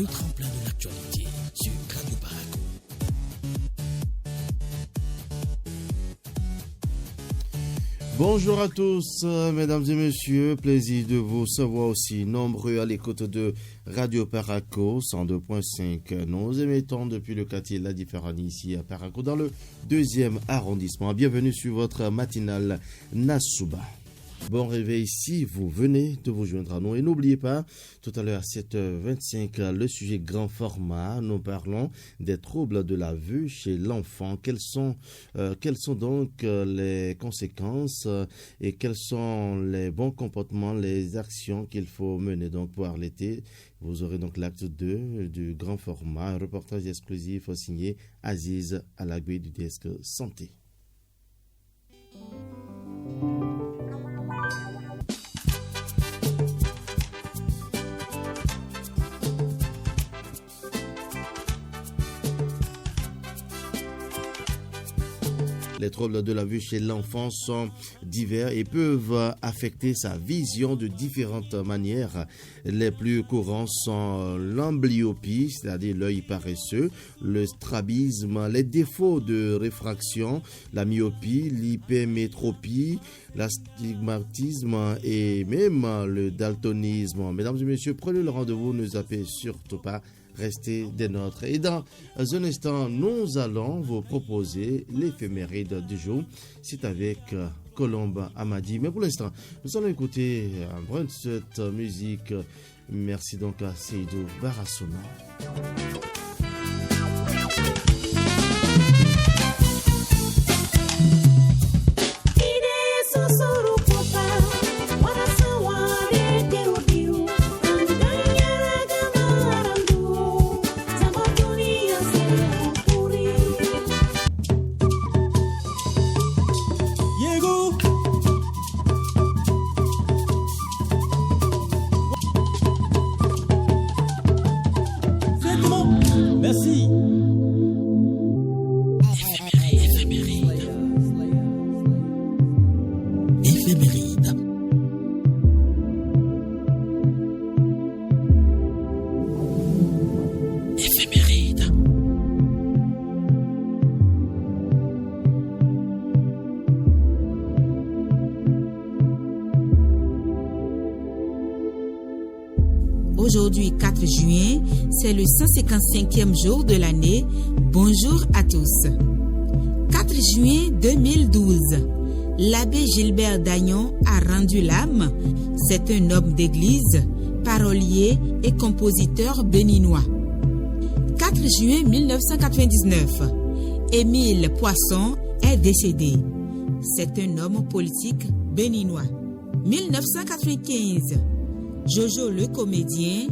le tremplin de l'actualité sur Radio Paraco. Bonjour à tous, mesdames et messieurs, plaisir de vous savoir aussi nombreux à l'écoute de Radio Paraco 102.5. Nous émettons depuis le quartier La Différente ici à Paraco dans le 2e arrondissement. Bienvenue sur votre matinale Nasuba. Bon réveil si vous venez de vous joindre à nous. Et n'oubliez pas, tout à l'heure à 7h25, le sujet grand format. Nous parlons des troubles de la vue chez l'enfant. Quelles sont donc les conséquences et quels sont les bons comportements, les actions qu'il faut mener donc pour arrêter. Vous aurez donc l'acte 2 du grand format, un reportage exclusif signé Aziz Alagui du desk Santé. Les troubles de la vue chez l'enfant sont divers et peuvent affecter sa vision de différentes manières. Les plus courants sont l'amblyopie, c'est-à-dire l'œil paresseux, le strabisme, les défauts de réfraction, la myopie, l'hypermétropie, l'astigmatisme et même le daltonisme. Mesdames et messieurs, prenez le rendez-vous, ne zappez surtout pas. Restez des nôtres. Et dans un instant, nous allons vous proposer l'éphéméride du jour. C'est avec Colombe Amadi. Mais pour l'instant, nous allons écouter un brin de cette musique. Merci donc à Seydou Barassona. Aujourd'hui, 4 juin, c'est le 155e jour de l'année. Bonjour à tous. 4 juin 2012, l'abbé Gilbert Dagnon a rendu l'âme. C'est un homme d'église, parolier et compositeur béninois. 4 juin 1999, Émile Poisson est décédé. C'est un homme politique béninois. 1995, Jojo le comédien,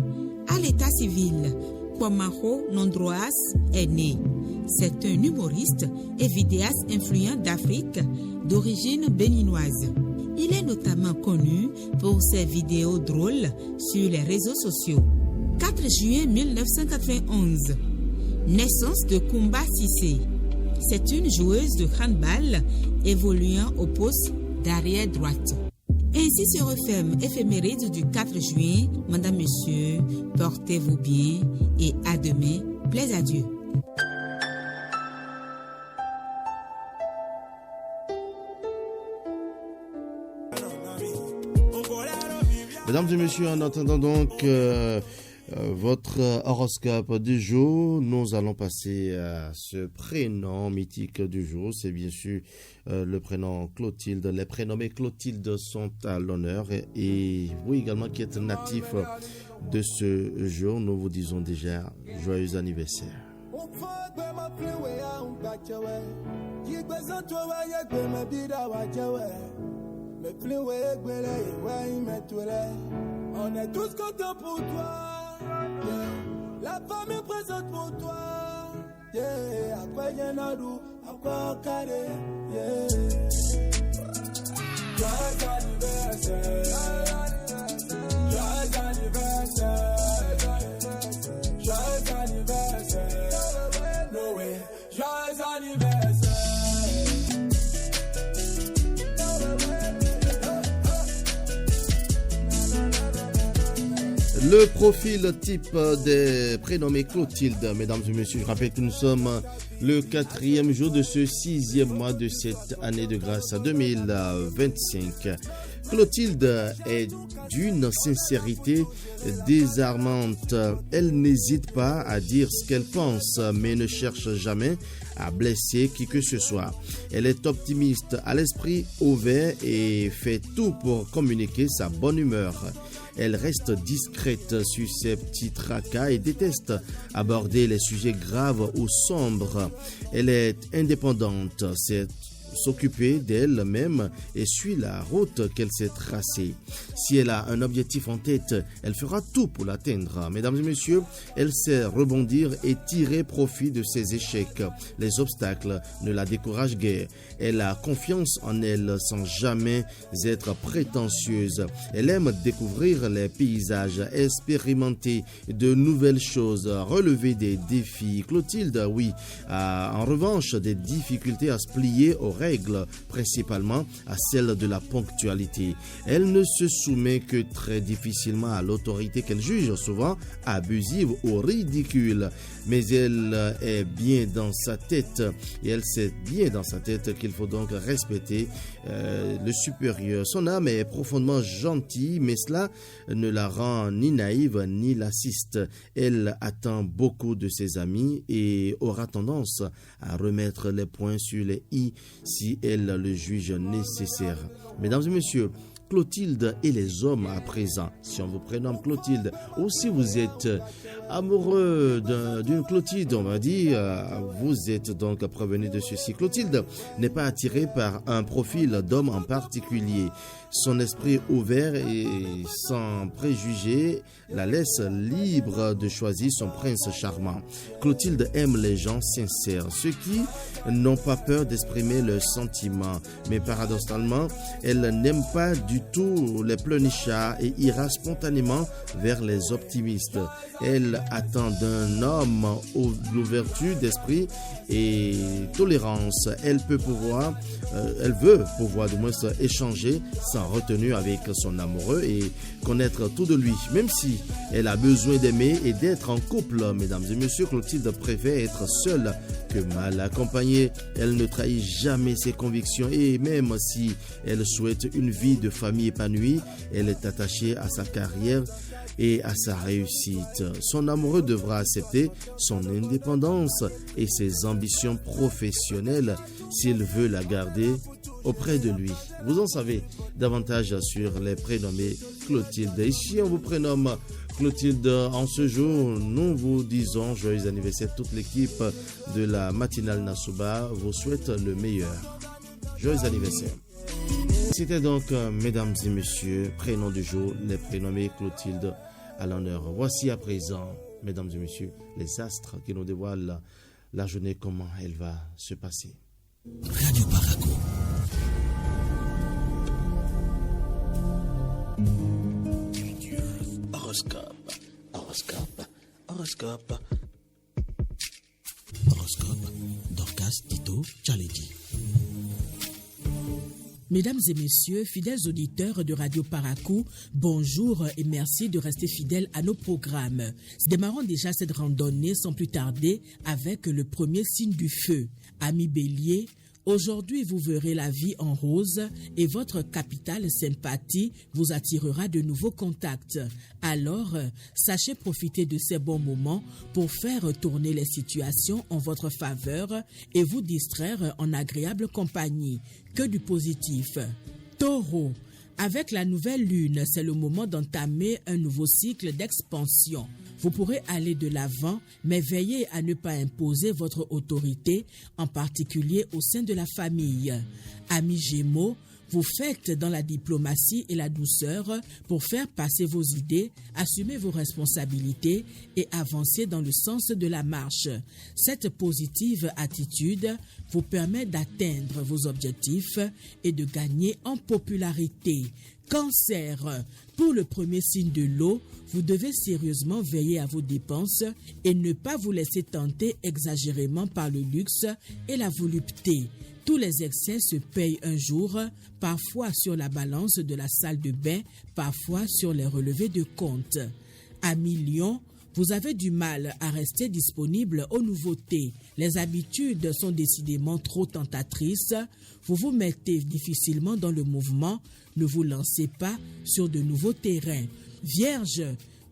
à l'état civil, Kwamaho Nondroas est né. C'est un humoriste et vidéaste influent d'Afrique d'origine béninoise. Il est notamment connu pour ses vidéos drôles sur les réseaux sociaux. 4 juin 1991, naissance de Koumba Sissé. C'est une joueuse de handball évoluant au poste d'arrière droite. Ainsi se referme éphéméride du 4 juin. Madame, Monsieur, portez-vous bien et à demain. Plaise à Dieu. Mesdames et messieurs, en attendant donc votre horoscope du jour, nous allons passer à ce prénom mythique du jour. C'est bien sûr le prénom Clotilde. Les prénommés Clotilde sont à l'honneur et vous également qui êtes natif de ce jour, nous vous disons déjà joyeux anniversaire. On est tous contents pour toi. Yeah. La famille présente pour toi. Yeah. Après Yanadou, après Kade. Yeah. Joyeux anniversaire. Joyeux anniversaire. Joyeux anniversaire. Noé. Joyeux anniversaire. Le profil type des prénommés Clotilde, mesdames et messieurs, je rappelle que nous sommes le 4e jour de ce 6e mois de cette année de grâce 2025. Clotilde est d'une sincérité désarmante. Elle n'hésite pas à dire ce qu'elle pense, mais ne cherche jamais à blesser qui que ce soit. Elle est optimiste, à l'esprit ouvert et fait tout pour communiquer sa bonne humeur. Elle reste discrète sur ses petits tracas et déteste aborder les sujets graves ou sombres. Elle est indépendante, c'est s'occuper d'elle-même et suit la route qu'elle s'est tracée. Si elle a un objectif en tête, elle fera tout pour l'atteindre. Mesdames et messieurs, elle sait rebondir et tirer profit de ses échecs. Les obstacles ne la découragent guère. Elle a confiance en elle sans jamais être prétentieuse. Elle aime découvrir les paysages, expérimenter de nouvelles choses, relever des défis. Clotilde, oui, a en revanche des difficultés à se plier aux règles, principalement à celle de la ponctualité. Elle ne se soumet que très difficilement à l'autorité qu'elle juge souvent abusive ou ridicule. Mais elle est bien dans sa tête et elle sait bien dans sa tête qu'il faut donc respecter le supérieur. Son âme est profondément gentille, mais cela ne la rend ni naïve ni lassiste. Elle attend beaucoup de ses amis et aura tendance à remettre les points sur les i si elle le juge nécessaire. Mesdames et messieurs, Clotilde et les hommes à présent, si on vous prénomme Clotilde, ou si vous êtes amoureux d'une Clotilde, on va dire, vous êtes donc prévenu de ceci. Clotilde n'est pas attirée par un profil d'homme en particulier. Son esprit ouvert et sans préjugés la laisse libre de choisir son prince charmant. Clotilde aime les gens sincères, ceux qui n'ont pas peur d'exprimer leurs sentiments. Mais paradoxalement, elle n'aime pas du tout les pleurnichards et ira spontanément vers les optimistes. Elle attend d'un homme l'ouverture d'esprit et tolérance. Elle veut pouvoir du moins échanger sans retenue avec son amoureux et connaître tout de lui, même si elle a besoin d'aimer et d'être en couple. Mesdames et messieurs, Clotilde préfère être seule que mal accompagnée. Elle ne trahit jamais ses convictions et même si elle souhaite une vie de famille épanouie, elle est attachée à sa carrière et à sa réussite. Son amoureux devra accepter son indépendance et ses ambitions professionnelles s'il veut la garder auprès de lui. Vous en savez davantage sur les prénommés Clotilde. Ici, on vous prénomme Clotilde. En ce jour, nous vous disons joyeux anniversaire. Toute l'équipe de la matinale Nassouba vous souhaite le meilleur. Joyeux anniversaire. C'était donc, mesdames et messieurs, prénom du jour, les prénommés Clotilde à l'honneur. Voici à présent, mesdames et messieurs, les astres qui nous dévoilent la journée, comment elle va se passer. Radio Paraco. Horoscope. Horoscope. Horoscope. Horoscope. Dorcas Tito Tchaledi. Mesdames et messieurs, fidèles auditeurs de Radio Paraco, bonjour et merci de rester fidèles à nos programmes. Démarrons déjà cette randonnée sans plus tarder avec le premier signe du feu. Amis Bélier, aujourd'hui vous verrez la vie en rose et votre capitale sympathie vous attirera de nouveaux contacts. Alors, sachez profiter de ces bons moments pour faire tourner les situations en votre faveur et vous distraire en agréable compagnie. Que du positif. Taureau, avec la nouvelle lune, c'est le moment d'entamer un nouveau cycle d'expansion. Vous pourrez aller de l'avant, mais veillez à ne pas imposer votre autorité, en particulier au sein de la famille. Amis Gémeaux, vous faites dans la diplomatie et la douceur pour faire passer vos idées, assumer vos responsabilités et avancer dans le sens de la marche. Cette positive attitude vous permet d'atteindre vos objectifs et de gagner en popularité. Cancer, pour le premier signe de l'eau, vous devez sérieusement veiller à vos dépenses et ne pas vous laisser tenter exagérément par le luxe et la volupté. Tous les excès se payent un jour, parfois sur la balance de la salle de bain, parfois sur les relevés de compte. Amis Lion, vous avez du mal à rester disponible aux nouveautés. Les habitudes sont décidément trop tentatrices. Vous vous mettez difficilement dans le mouvement. Ne vous lancez pas sur de nouveaux terrains. Vierge,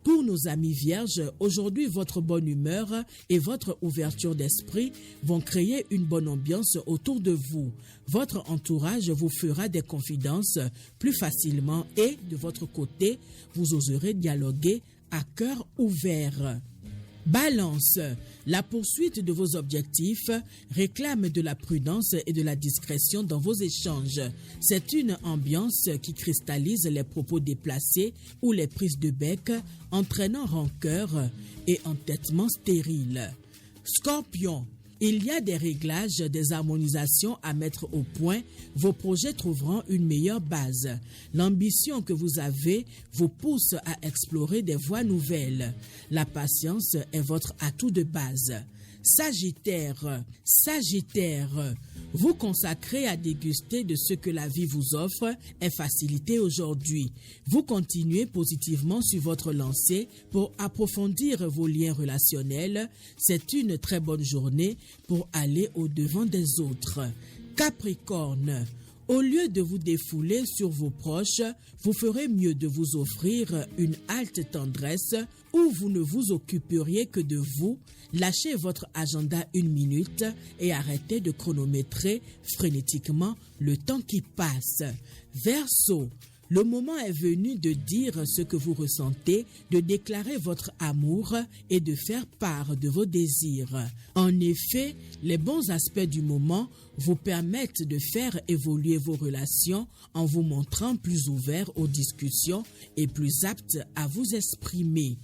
pour nos amis vierges, aujourd'hui, votre bonne humeur et votre ouverture d'esprit vont créer une bonne ambiance autour de vous. Votre entourage vous fera des confidences plus facilement et, de votre côté, vous oserez dialoguer à cœur ouvert. Balance, la poursuite de vos objectifs réclame de la prudence et de la discrétion dans vos échanges. C'est une ambiance qui cristallise les propos déplacés ou les prises de bec, entraînant rancœur et entêtement stérile. Scorpion, il y a des réglages, des harmonisations à mettre au point. Vos projets trouveront une meilleure base. L'ambition que vous avez vous pousse à explorer des voies nouvelles. La patience est votre atout de base. Sagittaire, vous consacrez à déguster de ce que la vie vous offre est facilité aujourd'hui. Vous continuez positivement sur votre lancée pour approfondir vos liens relationnels. C'est une très bonne journée pour aller au-devant des autres. Capricorne, au lieu de vous défouler sur vos proches, vous ferez mieux de vous offrir une halte tendresse où vous ne vous occuperiez que de vous. Lâchez votre agenda 1 minute et arrêtez de chronométrer frénétiquement le temps qui passe. Verseau, le moment est venu de dire ce que vous ressentez, de déclarer votre amour et de faire part de vos désirs. En effet, les bons aspects du moment vous permettent de faire évoluer vos relations en vous montrant plus ouvert aux discussions et plus apte à vous exprimer.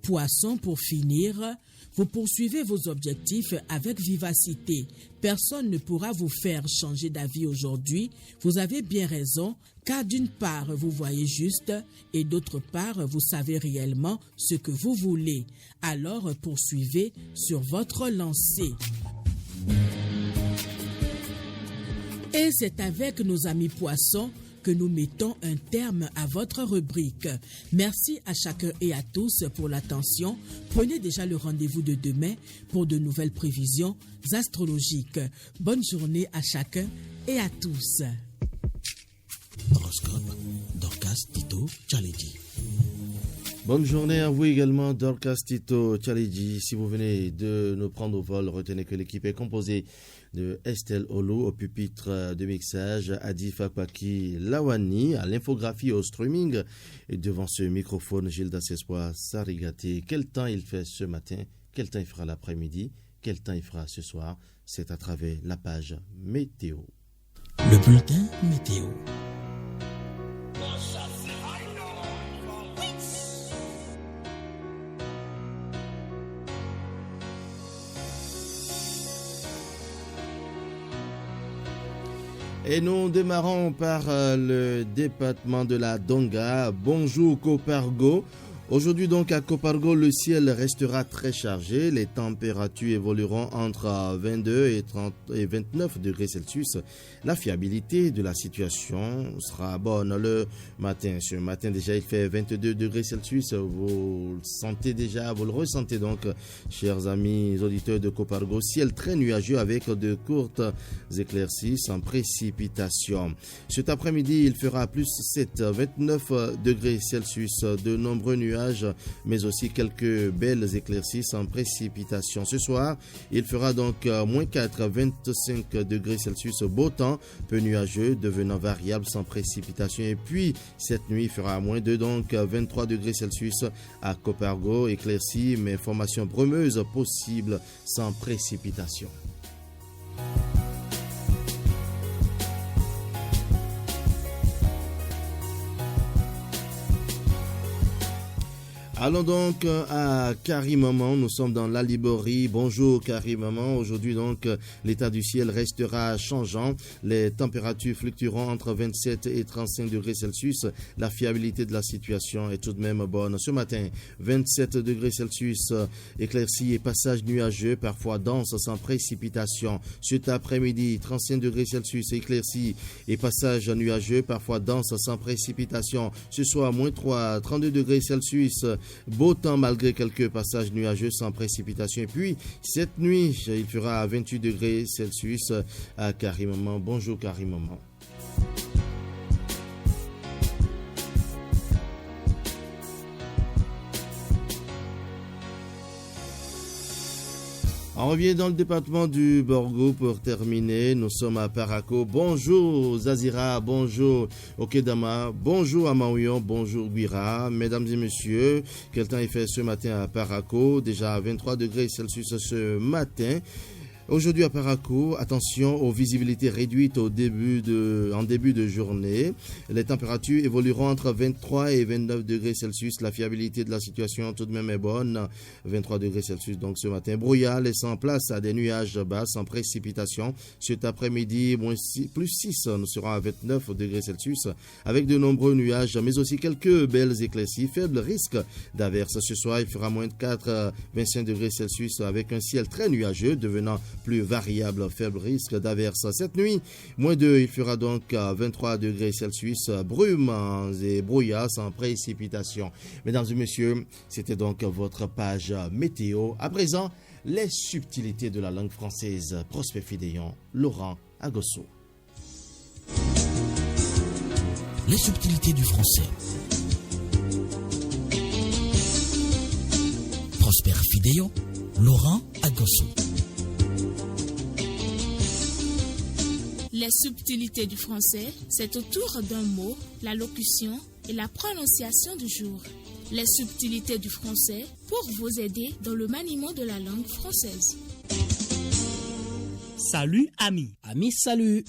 Poisson, pour finir, vous poursuivez vos objectifs avec vivacité. Personne ne pourra vous faire changer d'avis aujourd'hui. Vous avez bien raison, car d'une part, vous voyez juste et d'autre part, vous savez réellement ce que vous voulez. Alors, poursuivez sur votre lancée. Et c'est avec nos amis poissons que nous mettons un terme à votre rubrique. Merci à chacun et à tous pour l'attention. Prenez déjà le rendez-vous de demain pour de nouvelles prévisions astrologiques. Bonne journée à chacun et à tous. Horoscope, Dorcas Tito Tchaledi. Bonne journée à vous également, Dorcas Tito Tchaledi. Si vous venez de nous prendre au vol, retenez que l'équipe est composée de Estelle Olo au pupitre de mixage, Adi Fakpaki Lawani à l'infographie et au streaming. Et devant ce microphone, Gilda Sespoir Sarigate. Quel temps il fait ce matin? Quel temps il fera l'après-midi? Quel temps il fera ce soir? C'est à travers la page météo. Le bulletin météo. Et nous démarrons par le département de la Donga. Bonjour Kopargo. Aujourd'hui donc à Kopargo, le ciel restera très chargé. Les températures évolueront entre 22 et 29 degrés Celsius. La fiabilité de la situation sera bonne le matin. Ce matin déjà il fait 22 degrés Celsius. Vous le sentez déjà, vous le ressentez donc, chers amis auditeurs de Kopargo. Ciel très nuageux avec de courtes éclaircies sans précipitation. Cet après-midi il fera plus 7, 29 degrés Celsius. De nombreux nuages mais aussi quelques belles éclaircies sans précipitation. Ce soir, il fera donc moins 4, 25 degrés Celsius, beau temps, peu nuageux, devenant variable sans précipitation. Et puis, cette nuit, il fera moins 2, donc 23 degrés Celsius à Kopargo, éclaircies, mais formation brumeuse possible sans précipitation. Allons donc à Karimaman, nous sommes dans la Liborie. Bonjour Karimaman, aujourd'hui donc l'état du ciel restera changeant, les températures fluctueront entre 27 et 35 degrés Celsius, la fiabilité de la situation est tout de même bonne. Ce matin, 27 degrés Celsius, éclaircies et passages nuageux, parfois denses sans précipitation. Cet après-midi, 35 degrés Celsius, éclaircies et passages nuageux, parfois denses sans précipitation. Ce soir, moins 3, 32 degrés Celsius, beau temps malgré quelques passages nuageux sans précipitation. Et puis, cette nuit, il fera 28 degrés Celsius à Karimaman. Bonjour Karimaman. On revient dans le département du Borgo pour terminer. Nous sommes à Parako. Bonjour Zazira, bonjour Okedama, bonjour Amaouyon, bonjour Guira. Mesdames et messieurs, quel temps il fait ce matin à Parako? Déjà 23 degrés Celsius ce matin. Aujourd'hui à Parako, attention aux visibilités réduites en début de journée. Les températures évolueront entre 23 et 29 degrés Celsius. La fiabilité de la situation tout de même est bonne. 23 degrés Celsius donc ce matin. Brouillard laissant place à des nuages bas sans précipitation. Cet après-midi, plus 6, nous serons à 29 degrés Celsius avec de nombreux nuages, mais aussi quelques belles éclaircies. Faible risque d'averse. Ce soir, il fera moins de 4, 25 degrés Celsius avec un ciel très nuageux devenant plus variable, faible risque d'averse. Cette nuit, moins 2, il fera donc 23 degrés Celsius, brumes et brouillard sans précipitation. Mesdames et messieurs, c'était donc votre page météo. À présent, les subtilités de la langue française. Prosper Fidéon, Laurent Agosso. Les subtilités du français. Prosper Fidéon, Laurent Agosso. Les subtilités du français, c'est autour d'un mot, la locution et la prononciation du jour. Les subtilités du français pour vous aider dans le maniement de la langue française. Salut amis. Amis, salut.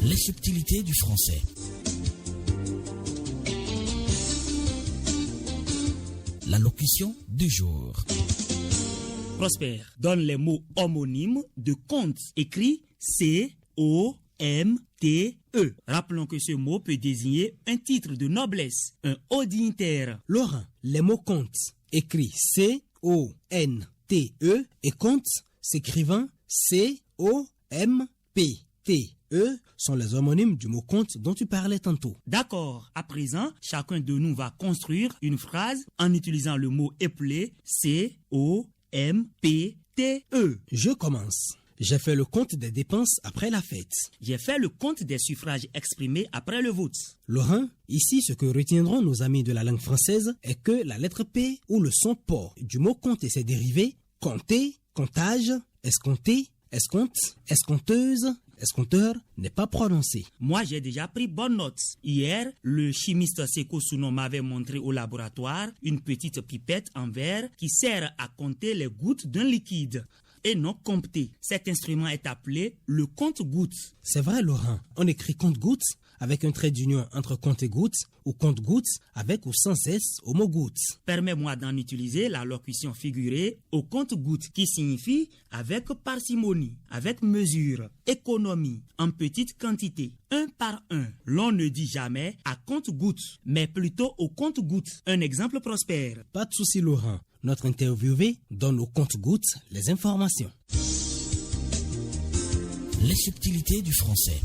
Les subtilités du français. La locution du jour. Prosper donne les mots homonymes de compte écrit C-O-M-T-E. Rappelons que ce mot peut désigner un titre de noblesse, un haut dignitaire. Laurent, les mots compte écrit C-O-N-T-E et compte s'écrivant C-O-M-P-T-E sont les homonymes du mot compte dont tu parlais tantôt. D'accord. À présent, chacun de nous va construire une phrase en utilisant le mot éplé C-O-M-P-T-E. Je commence. J'ai fait le compte des dépenses après la fête. J'ai fait le compte des suffrages exprimés après le vote. Laurent, ici ce que retiendront nos amis de la langue française est que la lettre P ou le son POR du mot compte et ses dérivés, compter, comptage, escompter, escompte, escompteuse, escompteur, n'est pas prononcé. Moi, j'ai déjà pris bonne note. Hier, le chimiste Seko Souno m'avait montré au laboratoire une petite pipette en verre qui sert à compter les gouttes d'un liquide. Et non compter. Cet instrument est appelé le compte-gouttes. C'est vrai, Laurent. On écrit compte-gouttes avec un trait d'union entre compte et gouttes ou compte-gouttes avec ou sans S au mot gouttes. Permets-moi d'en utiliser la locution figurée au compte-gouttes qui signifie avec parcimonie, avec mesure, économie, en petite quantité, un par un. L'on ne dit jamais à compte-gouttes, mais plutôt au compte-gouttes. Un exemple prospère. Pas de souci, Laurent. Notre interviewé donne au compte-gouttes les informations. Les subtilités du français.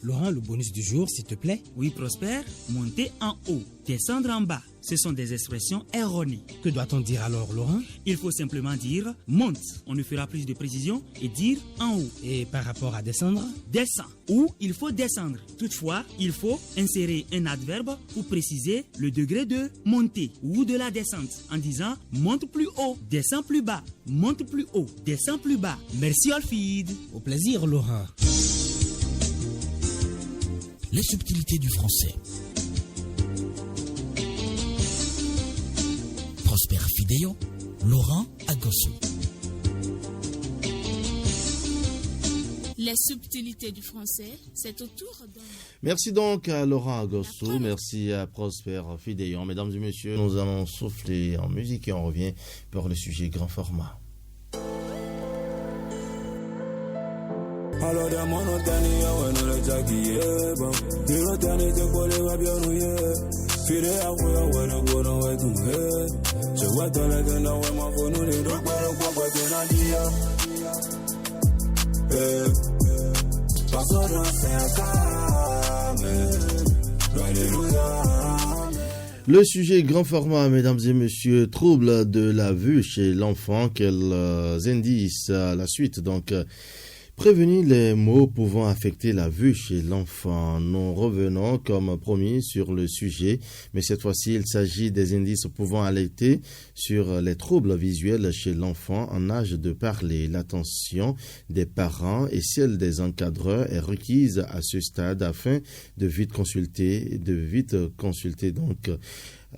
Laurent, le bonus du jour, s'il te plaît. Oui, Prosper, monter en haut, descendre en bas. Ce sont des expressions erronées. Que doit-on dire alors, Laurent? Il faut simplement dire monte. On ne fera plus de précision et dire en haut. Et par rapport à descendre? Descend. Ou il faut descendre. Toutefois, il faut insérer un adverbe pour préciser le degré de montée ou de la descente en disant monte plus haut, descend plus bas, monte plus haut, descend plus bas. Merci Olfide. Au plaisir, Laurent. Les subtilités du français. Prosper Fidéon, Laurent Agosso. Les subtilités du français, c'est autour d'un... Merci donc à Laurent Agosso, merci à Prosper Fidéon. Mesdames et messieurs, nous allons souffler en musique et on revient pour le sujet grand format. Alors da mono tani ya wena la jaki yeba Diro tani te kole wa bionu ye Fire ya kuya wena gona wetu he Che wata le tena we ma fonu ni Rokwero kwa kwa tena dia Le sujet grand format, mesdames et messieurs, trouble de la vue chez l'enfant, quels indices à la suite. Donc, prévenir les maux pouvant affecter la vue chez l'enfant. Nous revenons, comme promis, sur le sujet, mais cette fois-ci, il s'agit des indices pouvant alerter sur les troubles visuels chez l'enfant en âge de parler. L'attention des parents et celle des encadreurs est requise à ce stade afin de vite consulter donc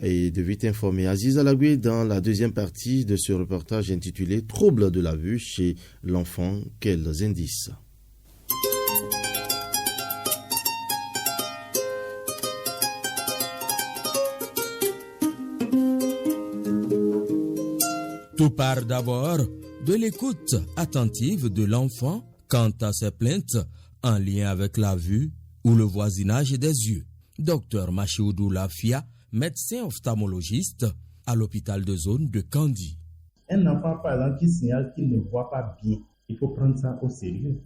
et de vite informer. Aziz Alaoui dans la deuxième partie de ce reportage intitulé « Troubles de la vue chez l'enfant, quels indices ?» Tout part d'abord de l'écoute attentive de l'enfant quant à ses plaintes en lien avec la vue ou le voisinage des yeux. Dr Machoudou Lafia, médecin ophtalmologiste à l'hôpital de zone de Kandi. Un enfant, par exemple, qui signale qu'il ne voit pas bien, il faut prendre ça au sérieux.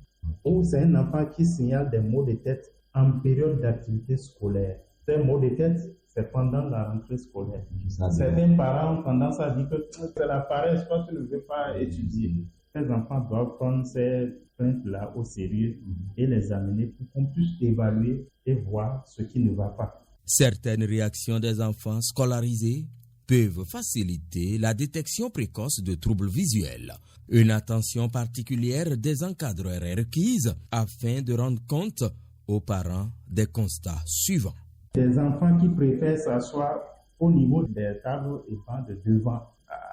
Ou c'est un enfant qui signale des maux de tête en période d'activité scolaire. Ces maux de tête, c'est pendant la rentrée scolaire. Certains parents ont tendance à dire que c'est la paresse, toi tu ne veux pas étudier. Ces enfants doivent prendre ces plaintes-là au sérieux et les amener pour qu'on puisse évaluer et voir ce qui ne va pas. Certaines réactions des enfants scolarisés peuvent faciliter la détection précoce de troubles visuels. Une attention particulière des encadreurs est requise afin de rendre compte aux parents des constats suivants. Des enfants qui préfèrent s'asseoir au niveau des tables et bancs de devant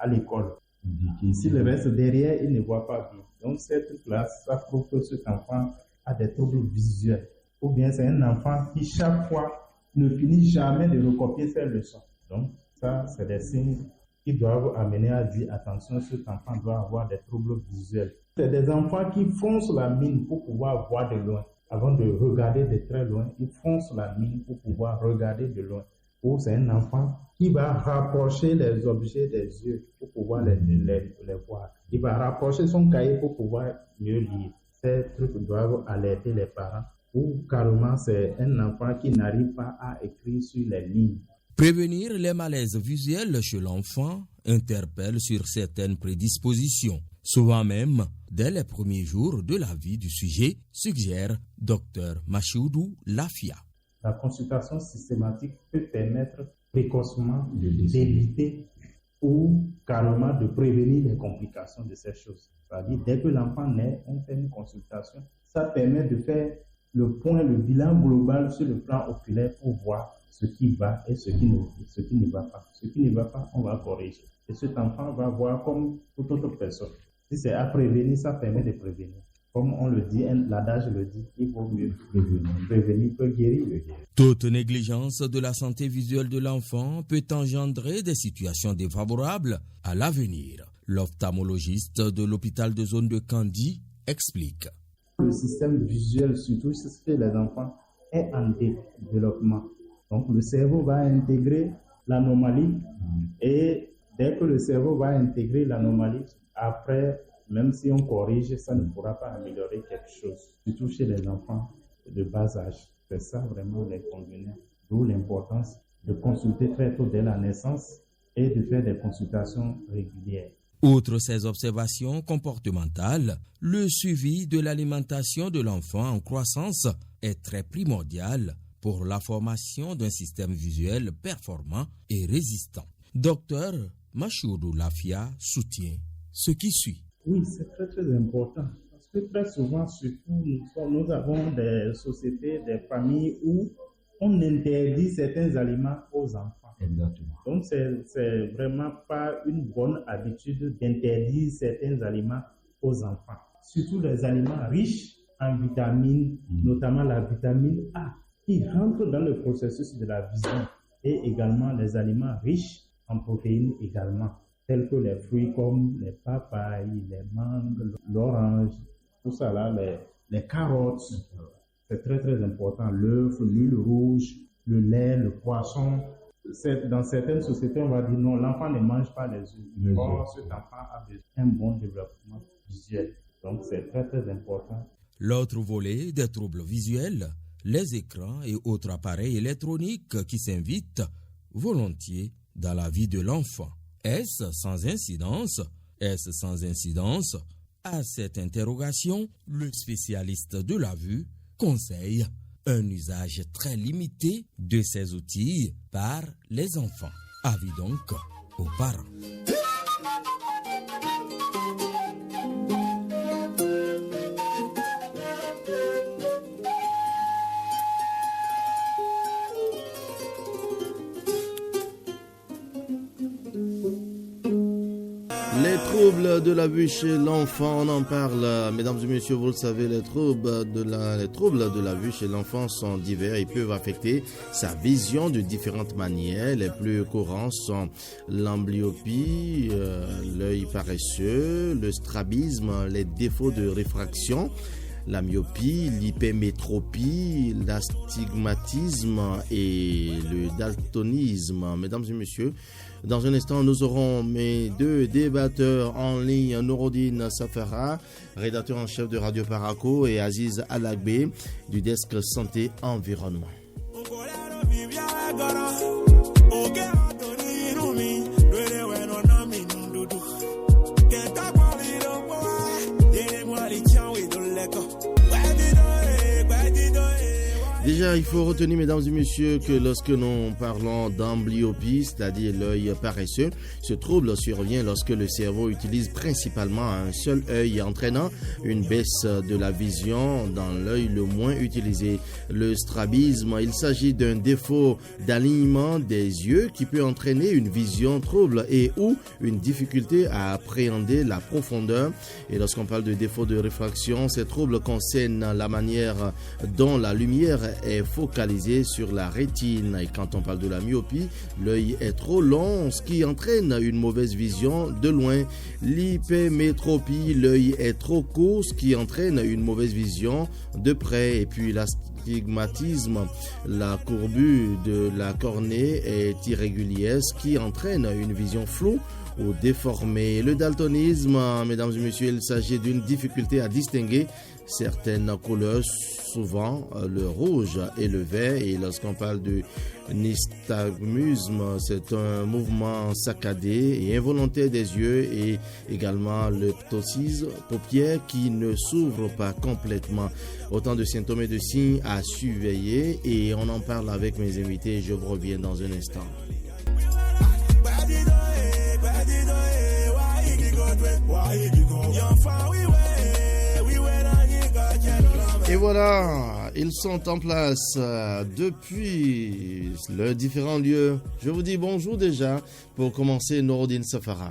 à l'école. Si le reste derrière, il ne voit pas bien. Donc cette classe, ça prouve que cet enfant a des troubles visuels. Ou bien c'est un enfant qui chaque fois ne finit jamais de recopier ses leçons. Donc ça, c'est des signes qui doivent amener à dire attention, cet enfant doit avoir des troubles visuels. C'est des enfants qui foncent la mine pour pouvoir voir de loin. Avant de regarder de très loin, ils foncent la mine pour pouvoir regarder de loin. Ou c'est un enfant qui va rapprocher les objets des yeux pour pouvoir les voir. Il va rapprocher son cahier pour pouvoir mieux lire. Ces trucs doivent alerter les parents. Ou carrément, c'est un enfant qui n'arrive pas à écrire sur les lignes. Prévenir les malaises visuels chez l'enfant interpelle sur certaines prédispositions, souvent même dès les premiers jours de la vie du sujet, suggère Dr Machoudou Lafia. La consultation systématique peut permettre précocement d'éviter ou carrément de prévenir les complications de ces choses. C'est-à-dire, dès que l'enfant naît, on fait une consultation. Ça permet de faire le bilan global sur le plan oculaire pour voir ce qui va et ce qui ne va pas. Ce qui ne va pas, on va corriger. Et cet enfant va voir comme toute autre personne. Si c'est à prévenir, ça permet de prévenir. Comme on le dit, l'adage le dit, il vaut mieux prévenir. Prévenir peut guérir le guérir. Toute négligence de la santé visuelle de l'enfant peut engendrer des situations défavorables à l'avenir. L'ophtalmologiste de l'hôpital de zone de Kandi explique. Le système visuel, surtout chez les enfants, est en développement. Donc le cerveau va intégrer l'anomalie et dès que le cerveau va intégrer l'anomalie, après, même si on corrige, ça ne pourra pas améliorer quelque chose, surtout chez les enfants de bas âge. C'est ça vraiment l'inconvénient. D'où l'importance de consulter très tôt dès la naissance et de faire des consultations régulières. Outre ces observations comportementales, le suivi de l'alimentation de l'enfant en croissance est très primordial pour la formation d'un système visuel performant et résistant. Docteur Machoudou Lafia soutient ce qui suit. Oui, c'est très très important. Parce que très souvent, surtout, nous avons des sociétés, des familles où on interdit certains aliments aux enfants. Exactement. Donc, c'est vraiment pas une bonne habitude d'interdire certains aliments aux enfants. Surtout les aliments riches en vitamines, notamment la vitamine A, qui rentre dans le processus de la vision. Et également les aliments riches en protéines également, tels que les fruits comme les papayes, les mangues, l'orange, tout ça là, les carottes. C'est très très important. L'œuf, l'huile rouge, le lait, le poisson. Dans certaines sociétés, on va dire non, l'enfant ne mange pas les œufs. Or, cet enfant a besoin d'un bon développement visuel. Donc, c'est très très important. L'autre volet des troubles visuels, les écrans et autres appareils électroniques qui s'invitent volontiers dans la vie de l'enfant. Est-ce sans incidence? Est-ce sans incidence? À cette interrogation, le spécialiste de la vue conseille un usage très limité de ces outils par les enfants. Avis donc aux parents. Les troubles de la vue chez l'enfant, on en parle, mesdames et messieurs, vous le savez, les troubles de la vue chez l'enfant sont divers et peuvent affecter sa vision de différentes manières. Les plus courants sont l'amblyopie, l'œil paresseux, le strabisme, les défauts de réfraction, la myopie, l'hypermétropie, l'astigmatisme et le daltonisme. Mesdames et messieurs, dans un instant, nous aurons mes deux débatteurs en ligne, Nouroudine Safara, rédacteur en chef de Radio Paraco, et Aziz Alagbe du desk Santé Environnement. Déjà, il faut retenir, mesdames et messieurs, que lorsque nous parlons d'amblyopie, c'est-à-dire l'œil paresseux, ce trouble survient lorsque le cerveau utilise principalement un seul œil, entraînant une baisse de la vision dans l'œil le moins utilisé. Le strabisme, il s'agit d'un défaut d'alignement des yeux qui peut entraîner une vision trouble et ou une difficulté à appréhender la profondeur. Et lorsqu'on parle de défaut de réfraction, ces troubles concernent la manière dont la lumière est focalisée sur la rétine. Et quand on parle de la myopie, l'œil est trop long, ce qui entraîne une mauvaise vision de loin. L'hypermétropie, l'œil est trop court, ce qui entraîne une mauvaise vision de près. Et puis l'astigmatisme, la courbure de la cornée est irrégulière, ce qui entraîne une vision floue ou déformée. Le daltonisme, mesdames et messieurs, il s'agit d'une difficulté à distinguer certaines couleurs, souvent le rouge et le vert. Et lorsqu'on parle de nystagmusme, c'est un mouvement saccadé et involontaire des yeux, et également le ptosis, paupières qui ne s'ouvrent pas complètement. Autant de symptômes et de signes à surveiller, et on en parle avec mes invités. Je vous reviens dans un instant. Et voilà, ils sont en place depuis leurs différents lieux. Je vous dis bonjour déjà pour commencer, Nouroudine Safara.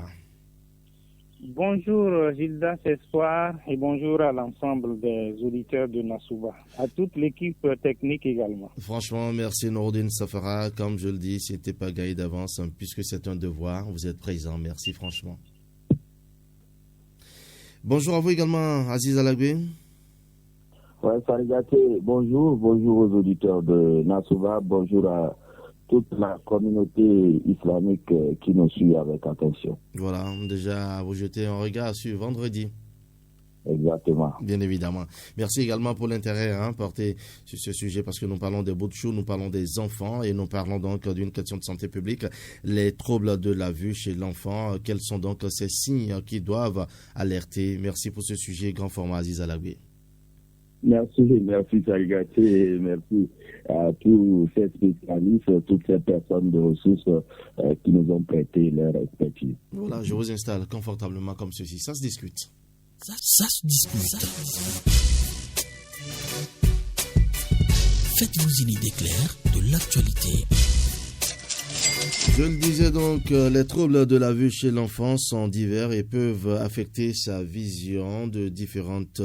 Bonjour Gilda ce soir et bonjour à l'ensemble des auditeurs de Nasouba, à toute l'équipe technique également. Franchement, merci Nouroudine Safara. Comme je le dis, c'était pas gagné d'avance, puisque c'est un devoir. Vous êtes présent, merci franchement. Bonjour à vous également, Aziz Alagbe. Ouais, Sarigate, bonjour aux auditeurs de Nasouba, bonjour à toute la communauté islamique qui nous suit avec attention. Voilà, déjà vous jeter un regard sur vendredi. Exactement. Bien évidemment. Merci également pour l'intérêt porté sur ce sujet, parce que nous parlons des bouts de chou, nous parlons des enfants, et nous parlons donc d'une question de santé publique, les troubles de la vue chez l'enfant. Quels sont donc ces signes qui doivent alerter? Merci pour ce sujet, grand format, Aziz Alagbe. Merci Sarigate, et merci à tous ces spécialistes, toutes ces personnes de ressources qui nous ont prêté leur expertise. Voilà, je vous installe confortablement comme ceci. Ça se discute. Ça se discute. Faites-vous une idée claire de l'actualité. Je le disais donc, les troubles de la vue chez l'enfant sont divers et peuvent affecter sa vision de différentes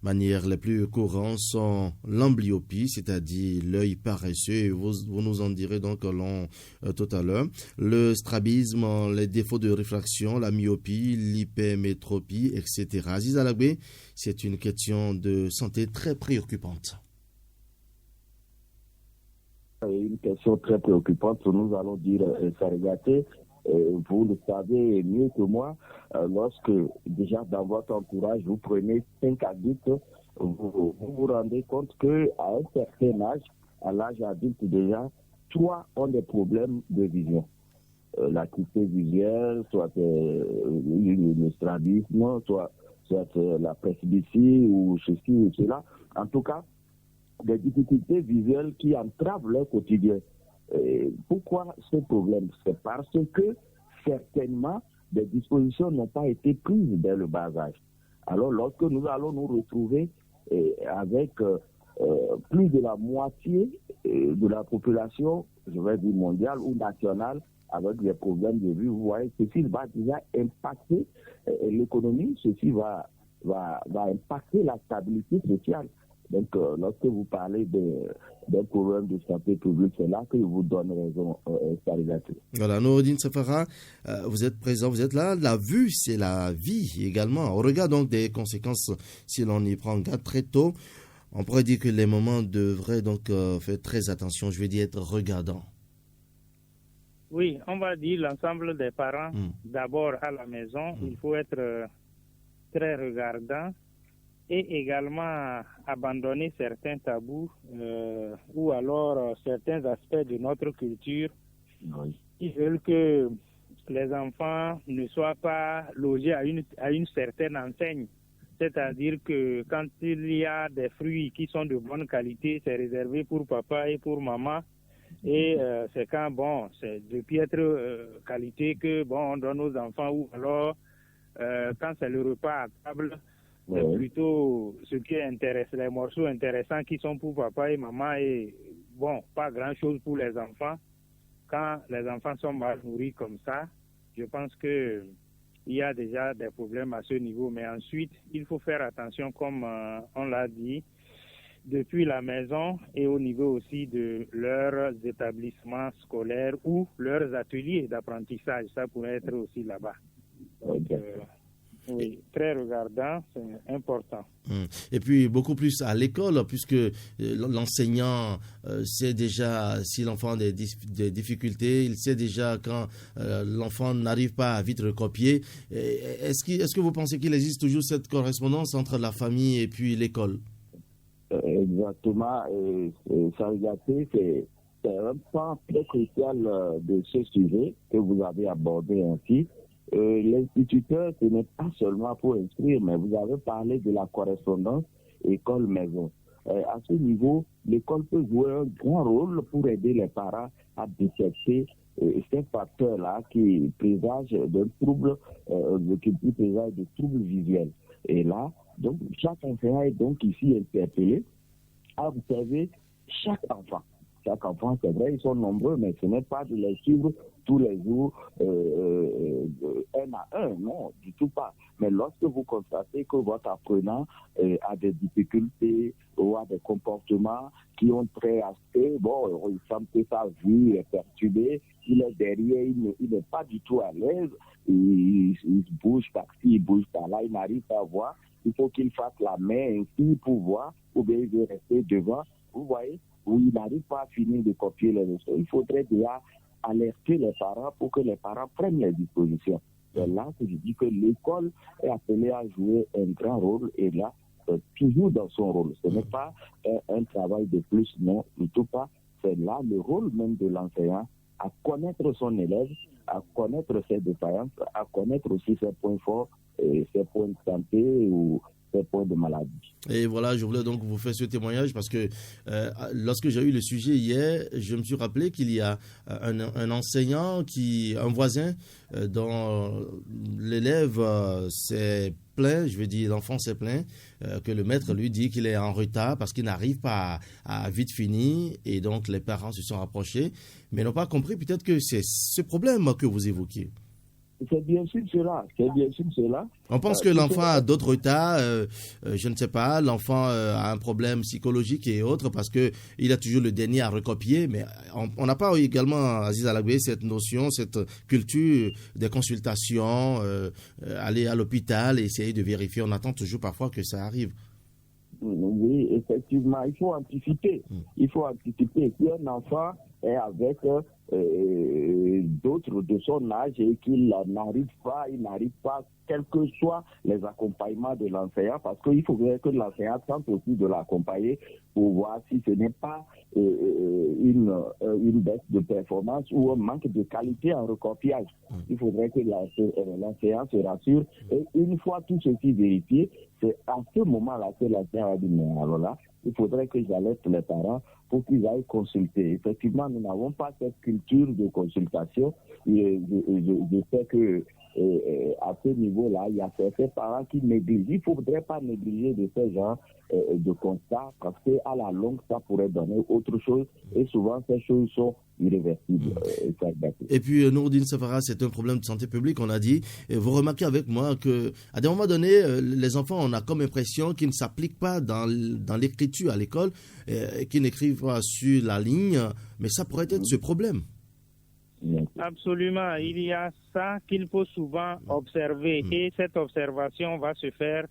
manières. Les plus courants sont l'amblyopie, c'est-à-dire l'œil paresseux, et vous nous en direz donc tout à l'heure. Le strabisme, les défauts de réfraction, la myopie, l'hypermétropie, etc. Aziz Alagbe, c'est une question de santé très préoccupante. Une question très préoccupante, nous allons dire, Sarigate, vous le savez mieux que moi, lorsque déjà dans votre entourage, vous prenez 5 adultes vous vous rendez compte qu'à un certain âge, à l'âge adulte déjà, 3 ont des problèmes de vision. L'acuité visuelle, soit le strabisme, soit la presbytie ou ceci ou cela. En tout cas, des difficultés visuelles qui entravent leur quotidien. Pourquoi ce problème? C'est parce que certainement des dispositions n'ont pas été prises dès le bas âge. Alors lorsque nous allons nous retrouver avec plus de la moitié de la population, je vais dire mondiale ou nationale, avec des problèmes de vue, vous voyez, ceci va déjà impacter l'économie, ceci va impacter la stabilité sociale. Donc, lorsque vous parlez d'un problème de santé publique, c'est là que je vous donne raison, Sarigaté. Voilà, Noureddine Safara, vous êtes présent, vous êtes là. La vue, c'est la vie également. Au regard donc des conséquences, si l'on y prend garde très tôt, on pourrait dire que les mamans devraient donc faire très attention, je vais dire être regardants. Oui, on va dire l'ensemble des parents, d'abord à la maison, il faut être très regardant et également abandonner certains tabous ou alors certains aspects de notre culture qui veulent que les enfants ne soient pas logés à une certaine enseigne. C'est-à-dire que quand il y a des fruits qui sont de bonne qualité, c'est réservé pour papa et pour maman. Et c'est quand, c'est de piètre qualité que, on donne aux enfants, ou alors, quand c'est le repas à table, c'est plutôt ce qui intéresse, les morceaux intéressants qui sont pour papa et maman, et pas grand-chose pour les enfants. Quand les enfants sont mal nourris comme ça, je pense que il y a déjà des problèmes à ce niveau. Mais ensuite, il faut faire attention, comme on l'a dit, depuis la maison et au niveau aussi de leurs établissements scolaires ou leurs ateliers d'apprentissage. Ça pourrait être aussi là-bas. Oui, très regardant, c'est important. Et puis beaucoup plus à l'école, puisque l'enseignant sait déjà si l'enfant a des difficultés, il sait déjà quand l'enfant n'arrive pas à vite recopier. Est-ce que vous pensez qu'il existe toujours cette correspondance entre la famille et puis l'école? Exactement, c'est un point très crucial de ce sujet que vous avez abordé ainsi. L'instituteur, ce n'est pas seulement pour instruire, mais vous avez parlé de la correspondance école-maison. À ce niveau, l'école peut jouer un grand rôle pour aider les parents à détecter ces facteurs-là qui présagent d'un trouble, qui présagent de troubles visuels. Et là, donc, chaque enseignant est donc ici interpellé à observer chaque enfant. Chaque enfant, c'est vrai, ils sont nombreux, mais ce n'est pas de les suivre tous les jours, un à un, non, du tout pas. Mais lorsque vous constatez que votre apprenant a des difficultés ou a des comportements qui ont trait à ce que, il semble que sa vue est perturbée, il est derrière, il n'est pas du tout à l'aise, il bouge par-ci, il bouge par-là, il n'arrive pas à voir, il faut qu'il fasse la main ainsi pour voir, ou bien il veut rester devant, vous voyez, où il n'arrive pas à finir de copier les leçons. Il faudrait déjà alerter les parents pour que les parents prennent les dispositions. C'est là que je dis que l'école est appelée à jouer un grand rôle et là, toujours dans son rôle. Ce n'est pas un travail de plus, non, du tout pas. C'est là le rôle même de l'enseignant à connaître son élève, à connaître ses défaillances, à connaître aussi ses points forts, ses points de santé ou ses points de maladie. Et voilà, je voulais donc vous faire ce témoignage parce que lorsque j'ai eu le sujet hier, je me suis rappelé qu'il y a un enseignant, un voisin dont l'élève s'est plaint, je veux dire l'enfant s'est plaint, que le maître lui dit qu'il est en retard parce qu'il n'arrive pas à vite finir et donc les parents se sont rapprochés mais n'ont pas compris peut-être que c'est ce problème que vous évoquiez. C'est bien sûr cela. On pense que l'enfant a d'autres retards, je ne sais pas, l'enfant a un problème psychologique et autres parce qu'il a toujours le dernier à recopier, mais on n'a pas également, Aziz Alagbe, cette notion, cette culture des consultations, aller à l'hôpital et essayer de vérifier. On attend toujours parfois que ça arrive. Oui, effectivement, il faut anticiper. Si un enfant est avec d'autres de son âge et qu'il n'arrive pas, quels que soient les accompagnements de l'enseignant, parce qu'il faudrait que l'enseignant tente aussi de l'accompagner pour voir si ce n'est pas une baisse de performance ou un manque de qualité en recopiage. Il faudrait que l'enseignant se rassure. Et une fois tout ceci vérifié, c'est à ce moment-là que l'enseignant a dit, mais alors là, il faudrait que j'alerte les parents pour qu'ils aillent consulter. Effectivement, nous n'avons pas cette culture de consultation. Je sais que à ce niveau-là, il y a certains parents qui négligent. Il ne faudrait pas négliger de ce genre de constat parce qu'à la longue, ça pourrait donner autre chose et souvent, ces choses sont irréversibles. Et puis, Nourdine Safara, c'est un problème de santé publique, on a dit. Et vous remarquez avec moi qu'à des moments donnés, les enfants, on a comme impression qu'ils ne s'appliquent pas dans l'écriture à l'école, qu'ils n'écrivent pas sur la ligne, mais ça pourrait être ce problème. Absolument, il y a ça qu'il faut souvent observer et cette observation va se faire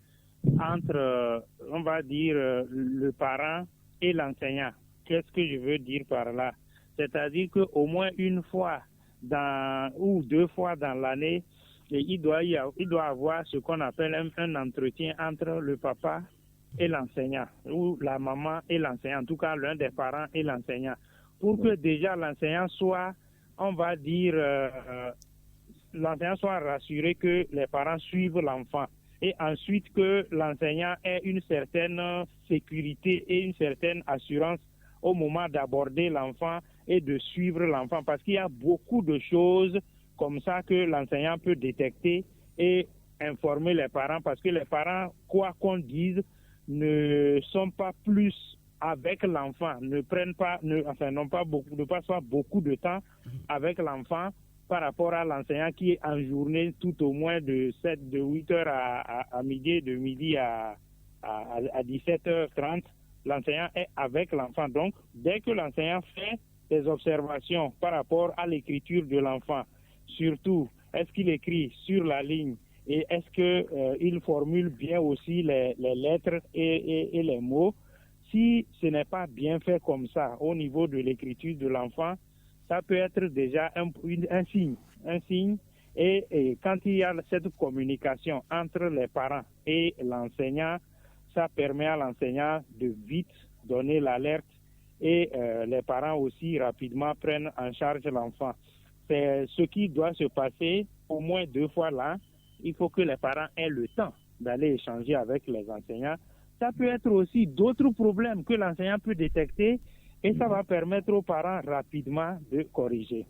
entre, on va dire, le parent et l'enseignant. Qu'est-ce que je veux dire par là? C'est-à-dire qu'au moins une fois ou 2 fois dans l'année, il doit avoir ce qu'on appelle un entretien entre le papa et l'enseignant, ou la maman et l'enseignant, en tout cas l'un des parents et l'enseignant, pour que déjà l'enseignant soit, on va dire, l'enseignant soit rassuré que les parents suivent l'enfant et ensuite que l'enseignant ait une certaine sécurité et une certaine assurance au moment d'aborder l'enfant et de suivre l'enfant, parce qu'il y a beaucoup de choses comme ça que l'enseignant peut détecter et informer les parents, parce que les parents, quoi qu'on dise, ne sont pas plus avec l'enfant, ne passent pas beaucoup de temps avec l'enfant par rapport à l'enseignant qui est en journée tout au moins de 8h à midi, de midi à 17h30. L'enseignant est avec l'enfant. Donc, dès que l'enseignant fait des observations par rapport à l'écriture de l'enfant, surtout, est-ce qu'il écrit sur la ligne et est-ce qu'il formule bien aussi les lettres et les mots? Si ce n'est pas bien fait comme ça au niveau de l'écriture de l'enfant, ça peut être déjà un signe. Et quand il y a cette communication entre les parents et l'enseignant, ça permet à l'enseignant de vite donner l'alerte et les parents aussi rapidement prennent en charge l'enfant. C'est ce qui doit se passer au moins 2 fois là. Il faut que les parents aient le temps d'aller échanger avec les enseignants. Ça peut être aussi d'autres problèmes que l'enseignant peut détecter et ça va permettre aux parents rapidement de corriger.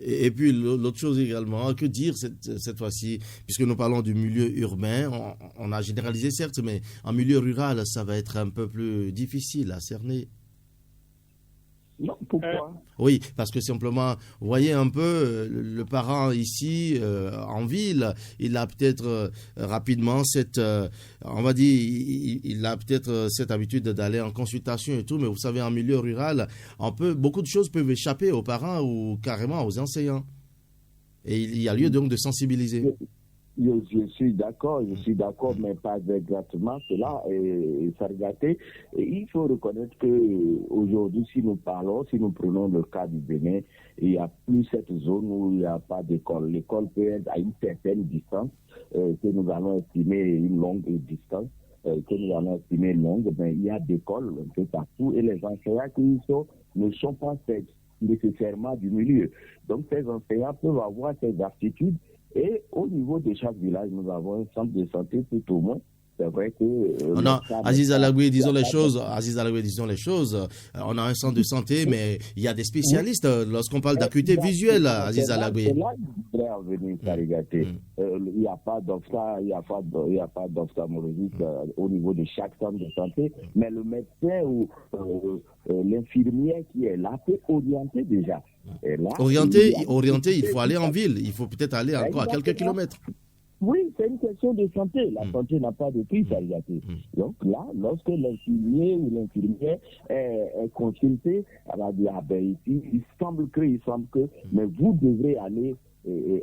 Et puis l'autre chose également, que dire cette fois-ci, puisque nous parlons du milieu urbain, on a généralisé certes, mais en milieu rural, ça va être un peu plus difficile à cerner. Non, pourquoi? Oui, parce que simplement, vous voyez un peu, le parent ici, en ville, il a peut-être rapidement on va dire, il a peut-être cette habitude d'aller en consultation et tout, mais vous savez, en milieu rural, beaucoup de choses peuvent échapper aux parents ou carrément aux enseignants. Et il y a lieu donc de sensibiliser. Je suis d'accord, mais pas exactement cela. Et Sargaté, il faut reconnaître que aujourd'hui, si nous prenons le cas du Bénin, il n'y a plus cette zone où il n'y a pas d'école. L'école peut être à une certaine distance, que nous allons estimer une longue distance, mais il y a d'écoles un peu partout et les enseignants qui ne sont pas nécessairement du milieu. Donc ces enseignants peuvent avoir ces aptitudes. Et au niveau de chaque village, nous avons un centre de santé tout au moins. C'est vrai que... Aziz Alagoué, disons les choses. On a un centre de santé, mais il y a des spécialistes lorsqu'on parle d'acuité visuelle, Aziz Alagoué. C'est là que je voudrais en venir, Sarigaté. Il n'y a pas d'ophtalmologiste au niveau de chaque centre de santé, mais le médecin ou l'infirmière qui est là peut orienter déjà. Orienter, il faut aller en ville. Il faut peut-être aller encore à quelques kilomètres. Oui, c'est une question de santé. La santé n'a pas de prix, Sarigaté. Donc là, lorsque l'infirmier ou l'infirmière est consulté, elle va dire, ici, il semble que, mais vous devrez aller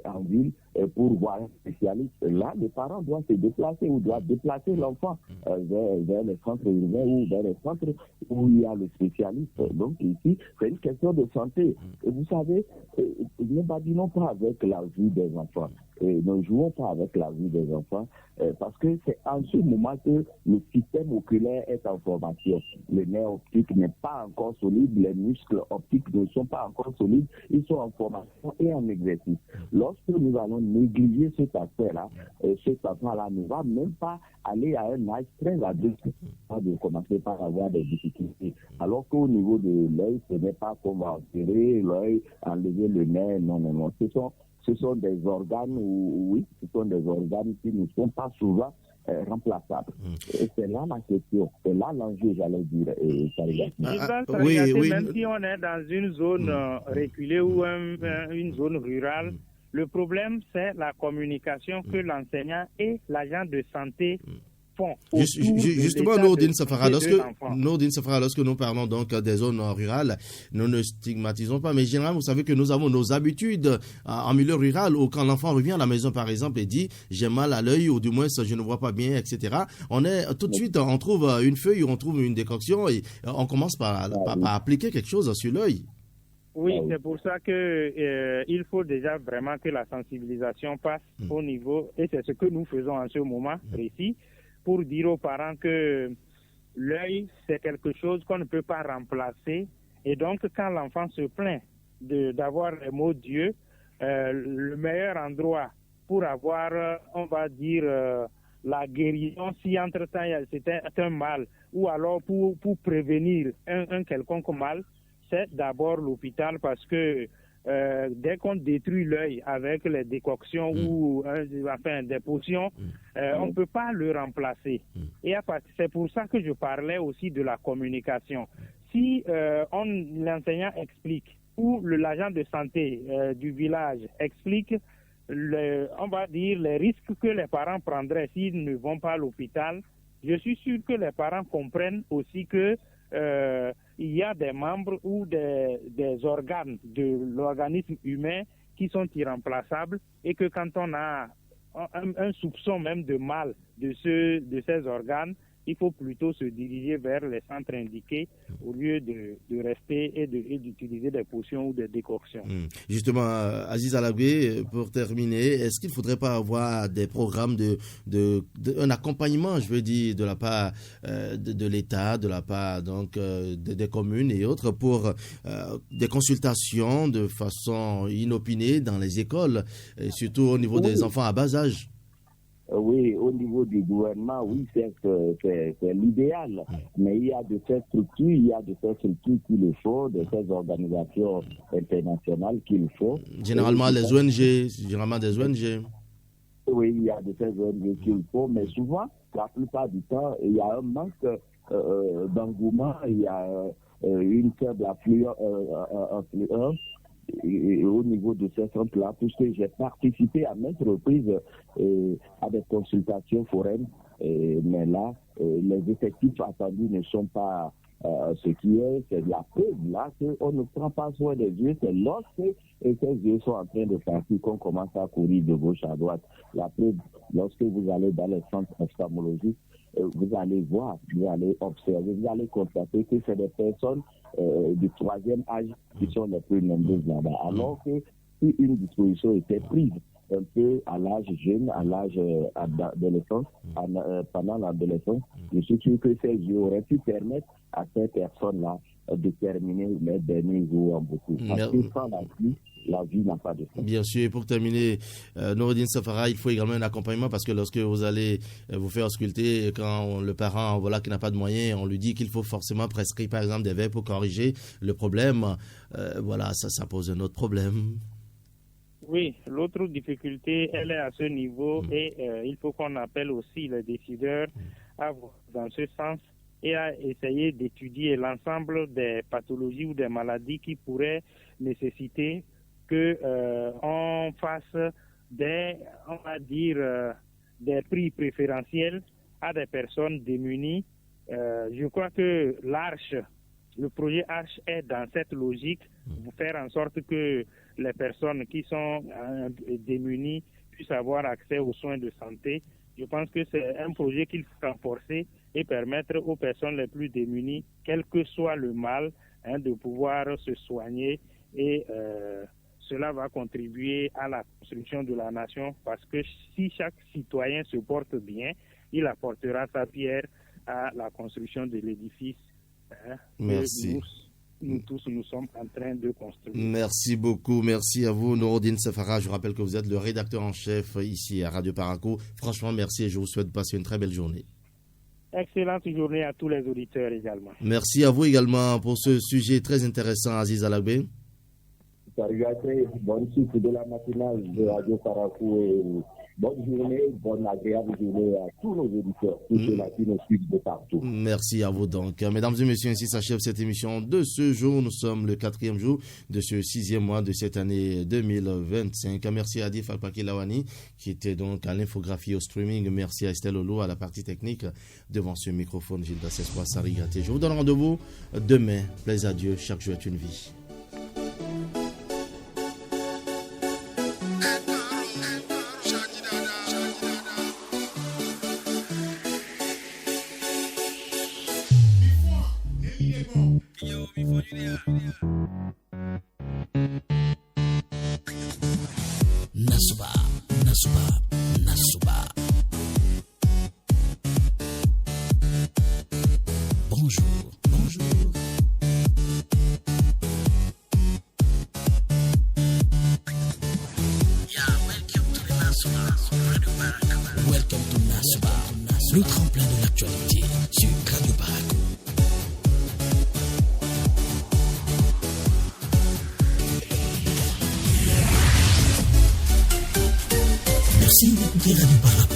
en ville pour voir un spécialiste. Là, les parents doivent se déplacer ou doivent déplacer l'enfant vers les centres urbains ou vers les centres où il y a le spécialiste. Donc ici, c'est une question de santé. Et vous savez, ne badinons pas avec la vie des enfants. Ne jouons pas avec la vie des enfants parce que c'est en ce moment que le système oculaire est en formation. Le nerf optique n'est pas encore solide, les muscles optiques ne sont pas encore solides, ils sont en formation et en exercice. Lorsque nous allons négliger cet aspect-là, cet enfant-là ne va même pas aller à un âge très adolescent de commencer par avoir des difficultés. Alors qu'au niveau de l'œil, ce n'est pas qu'on va enterrer l'œil, enlever le nerf, non. Ce sont des organes, oui, ce sont des organes qui ne sont pas souvent remplaçables. Et c'est là la question, c'est là l'enjeu, j'allais dire. Même si on est dans une zone reculée ou une zone rurale, le problème, c'est la communication que l'enseignant et l'agent de santé font. Justement, Nourdine Safara, lorsque nous parlons donc des zones rurales, nous ne stigmatisons pas, mais généralement, vous savez que nous avons nos habitudes en milieu rural où quand l'enfant revient à la maison, par exemple, et dit « j'ai mal à l'œil » ou du moins « je ne vois pas bien », etc. On est tout de suite, on trouve une feuille, on trouve une décoction et on commence par appliquer quelque chose sur l'œil. Oui, c'est pour ça que il faut déjà vraiment que la sensibilisation passe au niveau, et c'est ce que nous faisons en ce moment précis, pour dire aux parents que l'œil, c'est quelque chose qu'on ne peut pas remplacer. Et donc, quand l'enfant se plaint d'avoir les maux d'yeux, le meilleur endroit pour avoir, on va dire, la guérison, si entre-temps c'était un mal, ou alors pour prévenir un quelconque mal, c'est d'abord l'hôpital, parce que dès qu'on détruit l'œil avec les décoctions ou des potions, on ne peut pas le remplacer. Et c'est pour ça que je parlais aussi de la communication. Si l'enseignant explique ou l'agent de santé du village explique, on va dire, les risques que les parents prendraient s'ils ne vont pas à l'hôpital, je suis sûr que les parents comprennent aussi que il y a des membres ou des organes de l'organisme humain qui sont irremplaçables et que quand on a un soupçon même de mal de ces organes, il faut plutôt se diriger vers les centres indiqués au lieu de rester et d'utiliser des potions ou des décoctions. Justement, Aziz Alabé, pour terminer, est-ce qu'il ne faudrait pas avoir des programmes un accompagnement, je veux dire, de la part de l'État, de la part donc des communes et autres, pour des consultations de façon inopinée dans les écoles, et surtout au niveau des enfants à bas âge? Oui, au niveau du gouvernement, oui, c'est l'idéal. Mais il y a de ces structures qu'il le faut, de ces organisations internationales qu'il faut. Généralement des ONG. Oui, il y a de ces ONG qu'il faut, mais souvent, la plupart du temps, il y a un manque d'engouement, il y a une faible affluence au niveau de ces centres-là, puisque j'ai participé à maintes reprises à des consultations foraines, mais là, les effectifs attendus ne sont pas ce qui est, c'est la preuve là qu'on ne prend pas soin des yeux, c'est lorsque ces yeux sont en train de partir qu'on commence à courir de gauche à droite. La preuve, lorsque vous allez dans les centres ophtalmologiques, vous allez voir, vous allez observer, vous allez constater que c'est des personnes du troisième âge qui sont les plus nombreuses là-bas. Alors que si une disposition était prise un peu à l'âge jeune, à l'âge adolescence, pendant l'adolescence, je suis sûr que ces yeux auraient pu permettre à ces personnes-là de terminer les derniers jours en beaucoup. Parce que sans la vie n'a pas de sens. Bien sûr, et pour terminer, Nourdine Safara, il faut également un accompagnement parce que lorsque vous allez vous faire ausculter, quand le parent qui n'a pas de moyens, on lui dit qu'il faut forcément prescrire par exemple des verres pour corriger le problème, ça pose un autre problème. Oui, l'autre difficulté, elle est à ce niveau et il faut qu'on appelle aussi les décideurs à voir dans ce sens et à essayer d'étudier l'ensemble des pathologies ou des maladies qui pourraient nécessiter on fasse des prix préférentiels à des personnes démunies. Je crois que l'Arche le projet Arche est dans cette logique, faire en sorte que les personnes qui sont démunies puissent avoir accès aux soins de santé. Je pense que c'est un projet qu'il faut renforcer et permettre aux personnes les plus démunies, quel que soit le mal, de pouvoir se soigner et cela va contribuer à la construction de la nation parce que si chaque citoyen se porte bien, il apportera sa pierre à la construction de l'édifice. Merci. Nous tous, nous sommes en train de construire. Merci beaucoup. Merci à vous, Nouroudine Safara. Je rappelle que vous êtes le rédacteur en chef ici à Radio Paraco. Franchement, merci et je vous souhaite de passer une très belle journée. Excellente journée à tous les auditeurs également. Merci à vous également pour ce sujet très intéressant, Aziz Alagbe. Salut à tous, bonne suite de la matinale de Radio Paraco et bonne journée, bonne agréable journée à tous nos auditeurs, tous ceux-là qui nous suivent de partout. Merci à vous donc. Mesdames et messieurs, ainsi s'achève cette émission de ce jour. Nous sommes le 4e jour de ce 6e mois de cette année 2025. Merci à Adif Alpaki Lawani qui était donc à l'infographie au streaming. Merci à Estelle Olo à la partie technique. Devant ce microphone, Gilles Dassespoir Sarigaté. Je vous donne rendez-vous demain. Plaisir à Dieu, chaque jour est une vie. Nasuba, Nasuba, Nasuba. Bonjour, bonjour. Welcome to Nasuba, le tremplin de l'actualité sur Radio Paraco. Merci d'écouter Radio Paraco.